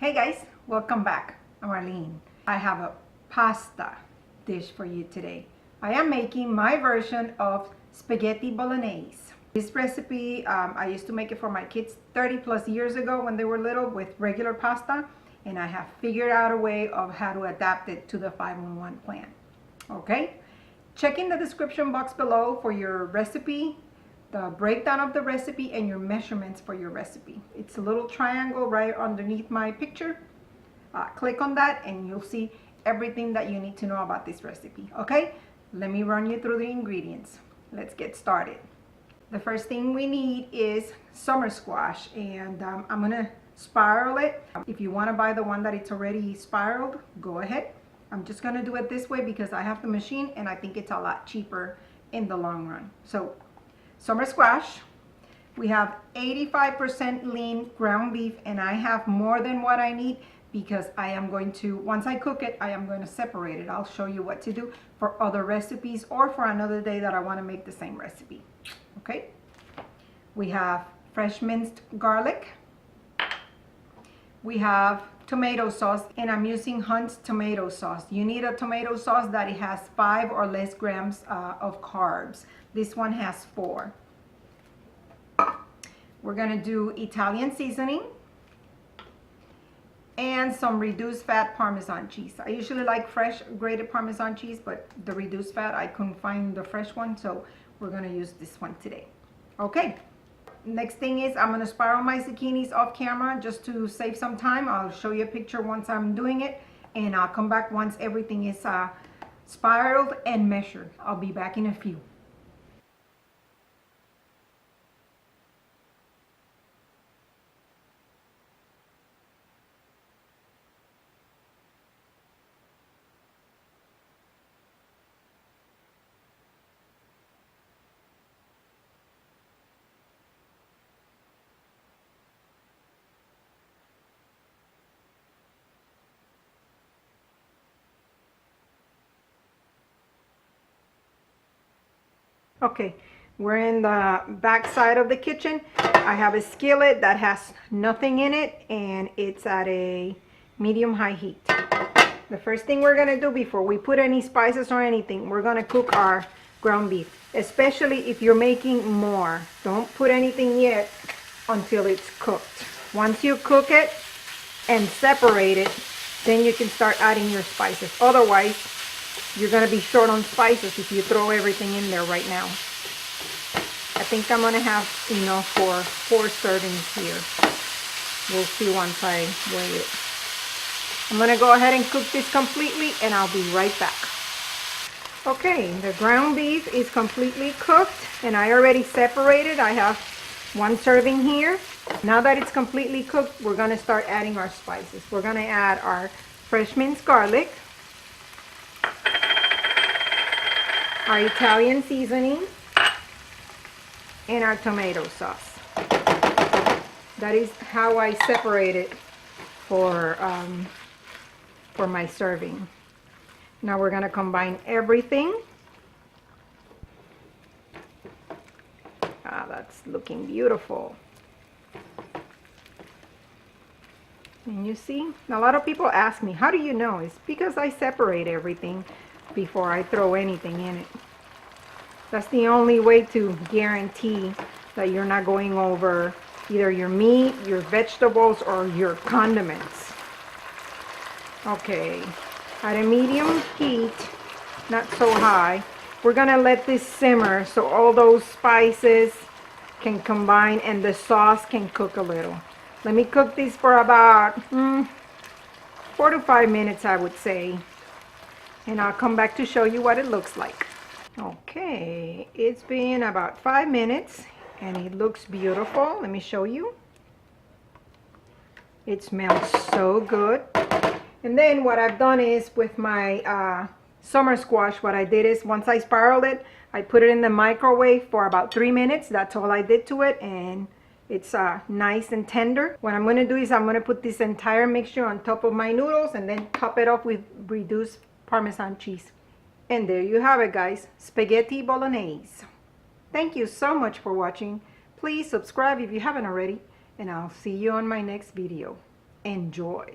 Hey guys, welcome back. I'm Arlene. I have a pasta dish for you today. I am making my version of spaghetti bolognese. This recipe, I used to make it for my kids 30 plus years ago when they were little with regular pasta, and I have figured out a way of how to adapt it to the 5-in-1 plan. Okay? Check in the description box below for your recipe, the breakdown of the recipe, and your measurements for your recipe. It's a little triangle right underneath my picture. Click on that and you'll see everything that you need to know about this recipe. Okay, let me run you through the ingredients. Let's get started. The first thing we need is summer squash, and I'm gonna spiral it. If you want to buy the one that it's already spiraled, go ahead. I'm just gonna do it this way because I have the machine and I think it's a lot cheaper in the long run. So summer squash, we have 85% lean ground beef, and I have more than what I need because I am going to, once I cook it, I am going to separate it. I'll show you what to do for other recipes or for another day that I want to make the same recipe. Okay, we have fresh minced garlic, we have tomato sauce, and I'm using Hunt's tomato sauce. You need a tomato sauce that it has 5 or less grams of carbs. This one has 4. We're gonna do Italian seasoning and some reduced fat Parmesan cheese. I usually like fresh grated Parmesan cheese, but the reduced fat, I couldn't find the fresh one, so we're gonna use this one today. Okay, next thing is I'm gonna spiral my zucchinis off camera just to save some time. I'll show you a picture once I'm doing it, and I'll come back once everything is spiraled and measured. I'll be back in a few. Okay, we're in the back side of the kitchen. I have a skillet that has nothing in it, and it's at a medium-high heat. The first thing we're gonna do before we put any spices or anything, we're gonna cook our ground beef, especially if you're making more. Don't put anything yet until it's cooked. Once you cook it and separate it, then you can start adding your spices. Otherwise, you're going to be short on spices if you throw everything in there right now. I think I'm going to have enough for 4 servings here. We'll see once I weigh it. I'm going to go ahead and cook this completely, and I'll be right back. Okay, the ground beef is completely cooked, and I already separated. I have 1 serving here. Now that it's completely cooked, we're going to start adding our spices. We're going to add our fresh minced garlic, our Italian seasoning, and our tomato sauce. That is how I separate it for my serving. Now we're going to combine everything. That's looking beautiful. And you see, a lot of people ask me, how do you know? It's because I separate everything before I throw anything in it. That's the only way to guarantee that you're not going over either your meat, your vegetables, or your condiments. Okay, at a medium heat, not so high, we're gonna let this simmer so all those spices can combine and the sauce can cook a little. Let me cook this for about 4 to 5 minutes, I would say. And I'll come back to show you what it looks like. Okay, it's been about 5 minutes and it looks beautiful. Let me show you. It smells so good. And then what I've done is with my summer squash, what I did is once I spiraled it, I put it in the microwave for about 3 minutes. That's all I did to it, and it's nice and tender. What I'm going to do is I'm going to put this entire mixture on top of my noodles and then top it off with reduced Parmesan cheese. And there you have it, guys, spaghetti bolognese. Thank you so much for watching. Please subscribe if you haven't already, and I'll see you on my next video. enjoy.